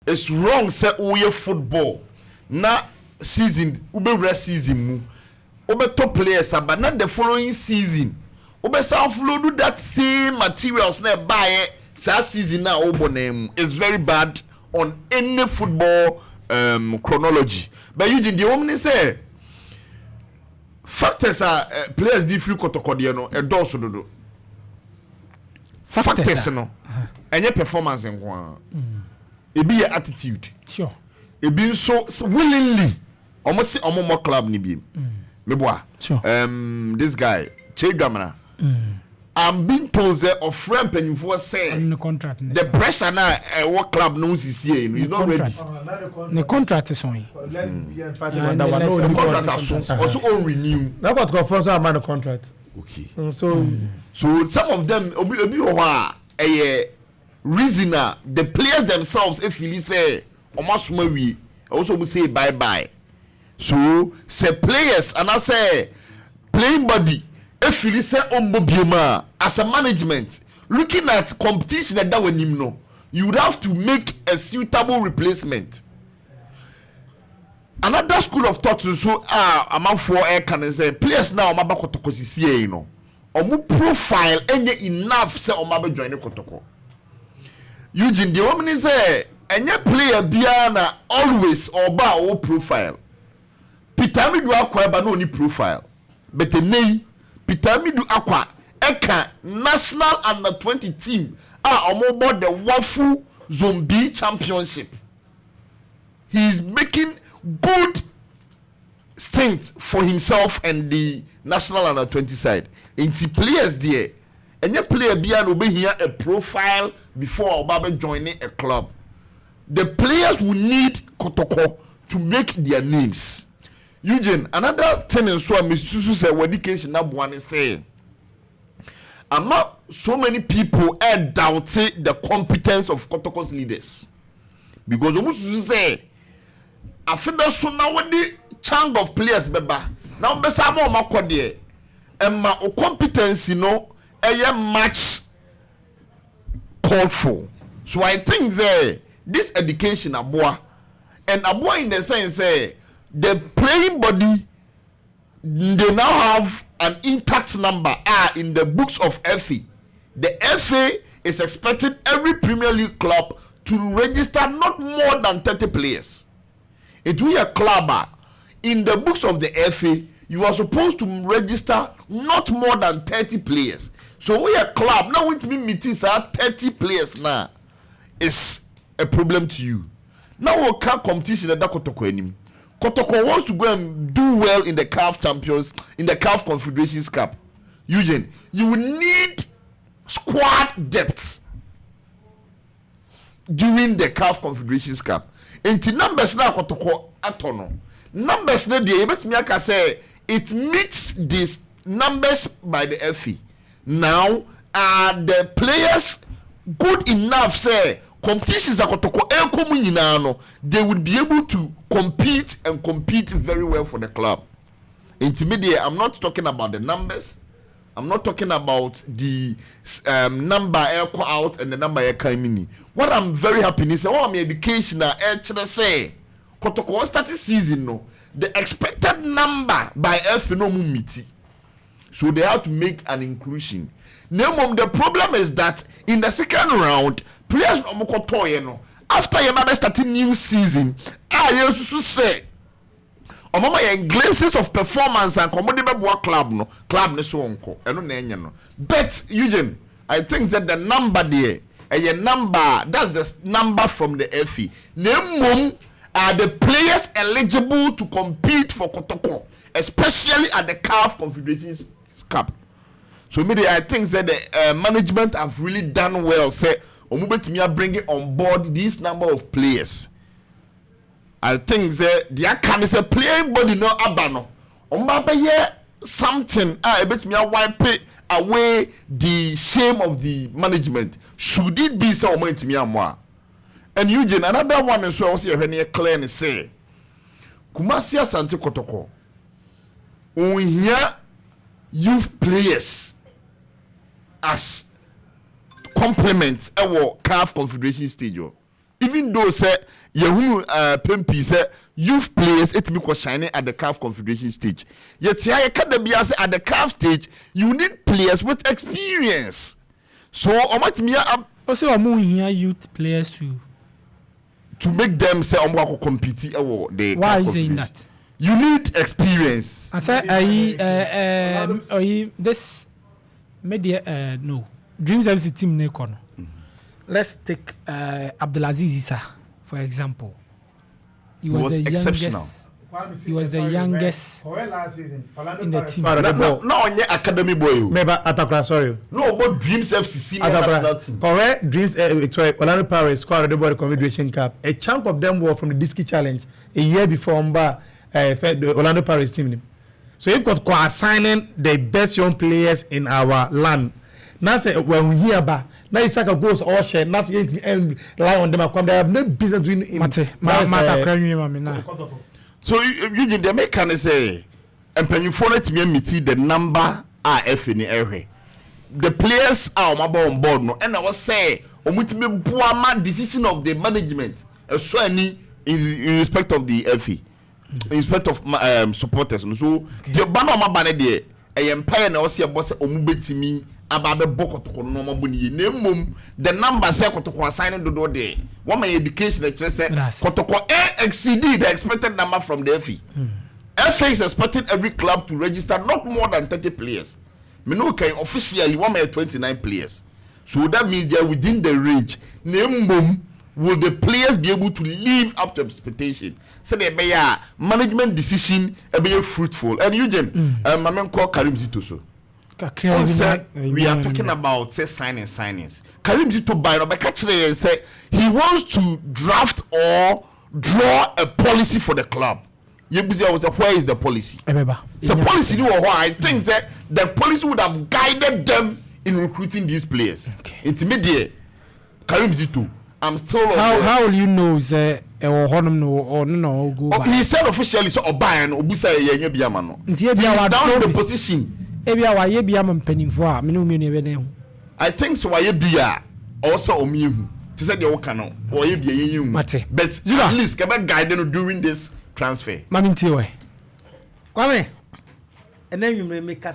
it's wrong say we football na season ube season mu ube top players but not the following season ube self load that same materials na buy that season na obonem is very bad on any football chronology. But you the woman say factors are players different Kotoko no e do so do factors no enye performance nko e be your attitude sure e be so willingly almost more club ni bi me boa sure this guy Chegramana I'm being told that of friend penny for say the contract the pressure now what club knows is here you know ready the contract is on the contract also on renew now got confirm so am the contract okay so some of them obi reason the players themselves if you say almost we also say bye bye so say players and I say playing body if you say Ombobiema as a management looking at competition that when him no you would have to make a suitable replacement. Another school of thought so among 4 air can say players now Maba Kotoko CCA you know omu profile enye enough say Omaba join Kotoko. Eugene the woman is say enye player biana always oba o profile. Peter Midu akwa ba no ni profile but nei Peter Midu akwa eka national under 20 team omo the Wafu Zombie Championship. He is making good stints for himself and the national under 20 side. Inti players there any player biya no be here a profile before Obabe joining a club. The players will need Kotoko to make their names. Eugene, another thing in so Mr. say education na one say I'm not so many people doubting the competence of Kotoko's leaders. Because almost say I feel that so now with the chunk of players beba now besa mo makode and my competence a match called for. So I think this education aboa and aboa in the sense the playing body they now have an intact number in the books of FA. The FA is expecting every Premier League club to register not more than 30 players. It will be a club in the books of the FA. You are supposed to register not more than 30 players. So we a club now going to be meeting 30 players now is a problem to you. Now we can't competition at Kotoko anymore. Kotoko wants to go and do well in the CAF Champions, in the CAF Confederations Cup. Eugene, you will need squad depth during the CAF Confederations Cup. Into numbers now Kotoko atono. Numbers na dey bet me aka say it meets these numbers by the FA. Now are the players good enough say competitions Kotoko enkomu nyina no they would be able to compete and compete very well for the club. Intermediate, I'm not talking about the numbers. I'm not talking about the number out and the number coming. What I'm very happy is my education actually say Kotoko started season no the expected number by F no meet. So they have to make an inclusion. Now the problem is that in the second round players no after your starting new season you say Omama yen glimpses of performance and commodity club no so onko eno na enye no but Eugene I think that the number there a number that's the number from the FE nemom are the players eligible to compete for Kotoko especially at the CAF Confederations Cup. So maybe I think that the management have really done well say omubetimi are bringing on board this number of players. I think that there can is a playing body no abano. Ombabe something a bit me wipe away the shame of the management. Should it be so moment me amwa? And Eugene, another one is so see when you clear and say Kumasi Asante Kotoko. We hear youth players as complement our CAF Confederation stage. even though say Yahoo Pempi say youth players etimi ko shine at the CAF confederation stage. Yet here academia say at the CAF stage you need players with experience. So omatimi also omo here youth players to make them say omo compete the why is saying that? You need experience. I say this media no Dreams FC team nekono. Let's take Abdulaziz Issa for example. He was the exceptional. He was the youngest in the team. No, on your academy boy. Maybe Attakora, sorry. No, but Dreams FC senior national team. Correct. Dreams, sorry, Orlando Pirates scored the World Confederation Cup. A chunk of them were from the Disky Challenge a year before the Orlando Pirates team. So you've got assigning the best young players in our land. Now say when we hear about now Isaka goes all share. Now say lie on them. They have no business doing in. So you the American say, and when you follow it, me the number RF in the area. The players are on board no, and I was say, omutime buama decision of the management. So any in respect of the FE, in respect of supporters. So the banner ma banner there. A empire na was boss omubetimi ababe Kotoko no mabuni nemum the number say Kotoko assigning do there. What my education lecturer said Kotoko exceeded the expected number from the FE. FA is expecting every club to register not more than 30 players. Me no can officially one may 29 players. So that means they are within the range. Nemum will the players be able to live up to expectation? So they be a management decision be fruitful. And Eugene, my man called Karim Zito so. We are talking about say signings. Karim Zito by catching and say he wants to draft or draw a policy for the club. Yebuzi was where is the policy? So policy you I think that the policy would have guided them in recruiting these players. Intermediate Karim Zito. I'm still how will you know say or no go he said officially so oban obusa yenye biama no. He is down the position. Ebia wa ye biama mpanimfo a me no me ne be ne. I think so wa ye bia also omihu. He said the worker no or ye bia yenye. But at least can guide them during this transfer. Mami ntie we. Kwame. And then you make